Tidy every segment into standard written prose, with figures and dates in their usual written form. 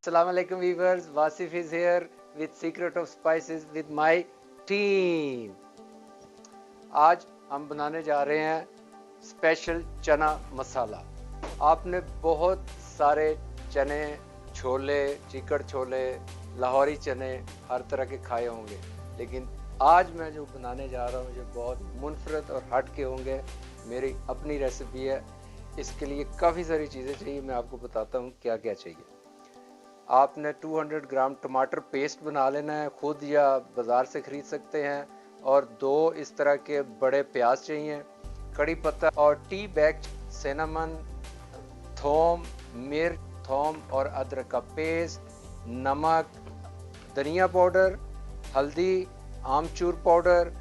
Assalamu alaikum viewers, Wasif is here with Secret of Spices with my team. आज हम बनाने जा रहे हैं स्पेशल चना मसाला। आपने बहुत सारे चने, छोले, चिकड़ छोले, लाहौरी चने हर तरह के खाए होंगे, लेकिन आज मैं जो बनाने जा रहा हूँ ये बहुत मुनफरद और हट के होंगे। मेरी अपनी रेसिपी है। इसके लिए काफ़ी सारी चीज़ें चाहिए, मैं आपको बताता हूँ क्या क्या चाहिए। आपने 200 ग्राम टमाटर पेस्ट बना लेना है, खुद या बाज़ार से ख़रीद सकते हैं। और 2 इस तरह के बड़े प्याज चाहिए, कड़ी पत्ता और टी बैग सिनेमन, थोम, मिर्च, थोम और अदरक का पेस्ट, नमक, धनिया पाउडर, हल्दी, आमचूर पाउडर,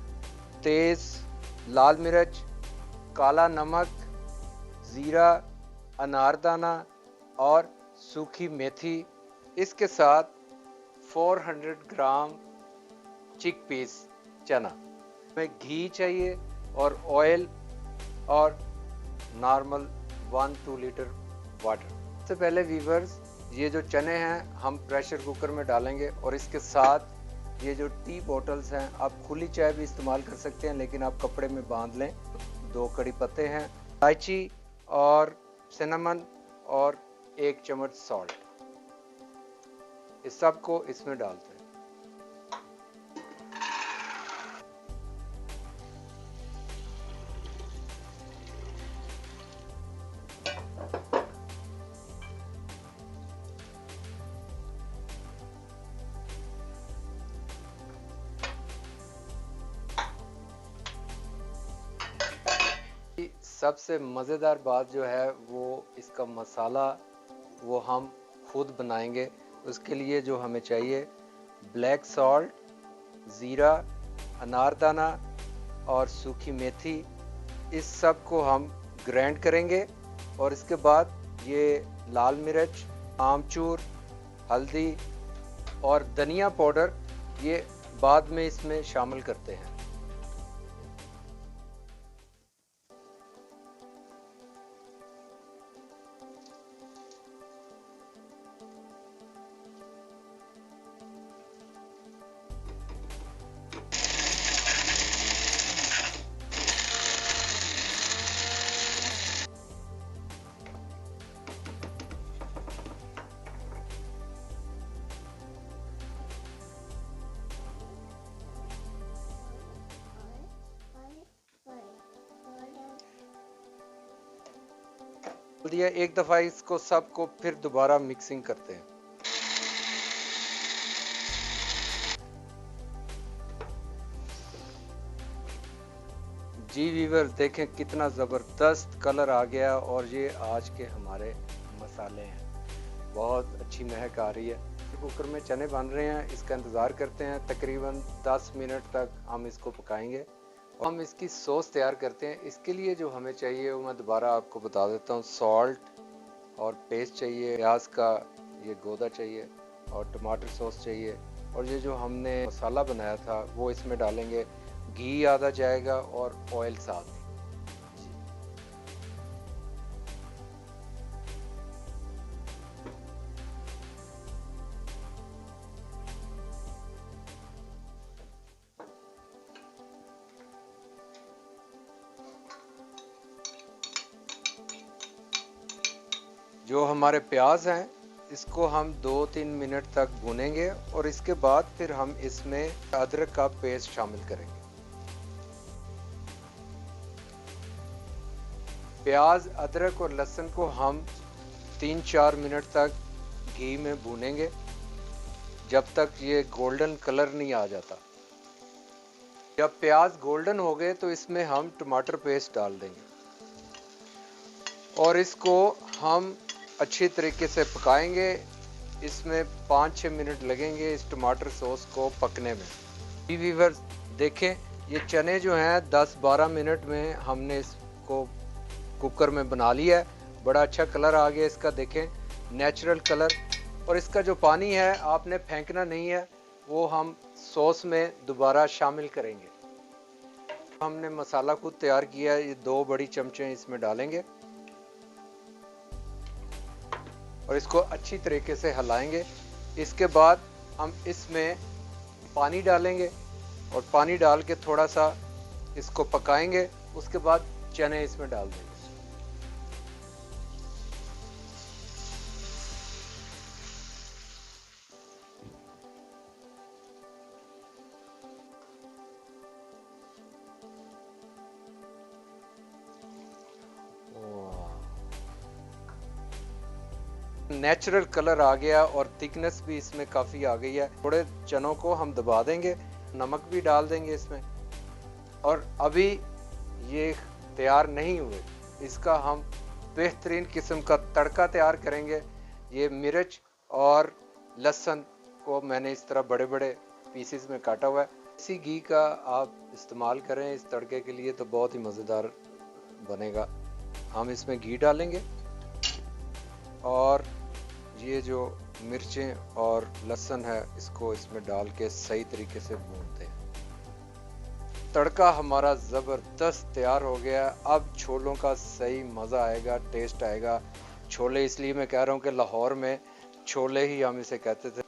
तेज़, लाल मिर्च, काला नमक, ज़ीरा, अनारदाना और सूखी मेथी। इसके साथ 400 ग्राम चिकपीस चना। हमें घी चाहिए और ऑयल और नॉर्मल 1-2 लीटर वाटर। सबसे पहले वीवर्स, ये जो चने हैं हम प्रेशर कुकर में डालेंगे और इसके साथ ये जो टी बॉटल्स हैं, आप खुली चाय भी इस्तेमाल कर सकते हैं, लेकिन आप कपड़े में बांध लें। 2 कड़ी पत्ते हैं, इलायची और सिनेमन और 1 चम्मच सॉल्ट। इस सब को इसमें डालते हैं। सबसे मज़ेदार बात जो है वो इसका मसाला वो हम खुद बनाएंगे। उसके लिए जो हमें चाहिए ब्लैक सॉल्ट, ज़ीरा, अनारदाना और सूखी मेथी। इस सब को हम ग्राइंड करेंगे और इसके बाद ये लाल मिर्च, आमचूर, हल्दी और धनिया पाउडर ये बाद में इसमें शामिल करते हैं। दिया एक दफ़ा, इसको सबको फिर दोबारा मिक्सिंग करते हैं। जी वीवर, देखें कितना ज़बरदस्त कलर आ गया और ये आज के हमारे मसाले हैं। बहुत अच्छी महक आ रही है। कुकर में चने बन रहे हैं, इसका इंतज़ार करते हैं। तकरीबन 10 मिनट तक हम इसको पकाएंगे। हम इसकी सॉस तैयार करते हैं। इसके लिए जो हमें चाहिए वो मैं दोबारा आपको बता देता हूँ। सॉल्ट और पेस्ट चाहिए, प्याज का ये गोदा चाहिए और टमाटर सॉस चाहिए। और ये जो हमने मसाला बनाया था वो इसमें डालेंगे। घी आधा जाएगा और ऑयल साथ। जो हमारे प्याज हैं इसको हम 2-3 मिनट तक भूनेंगे और इसके बाद फिर हम इसमें अदरक का पेस्ट शामिल करेंगे। प्याज, अदरक और लहसुन को हम 3-4 मिनट तक घी में भूनेंगे जब तक ये गोल्डन कलर नहीं आ जाता। जब प्याज गोल्डन हो गए तो इसमें हम टमाटर पेस्ट डाल देंगे और इसको हम अच्छी तरीके से पकाएंगे। इसमें 5-6 मिनट लगेंगे इस टमाटर सॉस को पकने में। व्यूअर्स देखें, ये चने जो हैं 10-12 मिनट में हमने इसको कुकर में बना लिया है। बड़ा अच्छा कलर आ गया इसका, देखें नेचुरल कलर। और इसका जो पानी है आपने फेंकना नहीं है, वो हम सॉस में दोबारा शामिल करेंगे। हमने मसाला खुद तैयार किया है, ये 2 बड़ी चमचे इसमें डालेंगे। और इसको अच्छी तरीके से हिलाएंगे। इसके बाद हम इसमें पानी डालेंगे और पानी डाल के थोड़ा सा इसको पकाएंगे। उसके बाद चने इसमें डाल देंगे। नेचुरल कलर आ गया और थिकनेस भी इसमें काफ़ी आ गई है। थोड़े चनों को हम दबा देंगे, नमक भी डाल देंगे इसमें। और अभी ये तैयार नहीं हुए, इसका हम बेहतरीन किस्म का तड़का तैयार करेंगे। ये मिर्च और लहसुन को मैंने इस तरह बड़े बड़े पीसेस में काटा हुआ है। इसी घी का आप इस्तेमाल करें इस तड़के के लिए तो बहुत ही मज़ेदार बनेगा। हम इसमें घी डालेंगे और ये जो मिर्चें और लहसुन है इसको इसमें डाल के सही तरीके से भूनते हैं। तड़का हमारा ज़बरदस्त तैयार हो गया। अब छोलों का सही मज़ा आएगा, टेस्ट आएगा। छोले इसलिए मैं कह रहा हूँ कि लाहौर में छोले ही हम इसे कहते थे।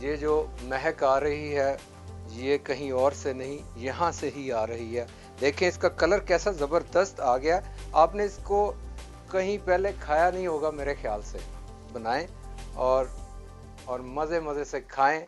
ये जो महक आ रही है ये कहीं और से नहीं, यहाँ से ही आ रही है। देखें इसका कलर कैसा ज़बरदस्त आ गया। आपने इसको कहीं पहले खाया नहीं होगा मेरे ख्याल से। बनाएं और मज़े मज़े से खाएं।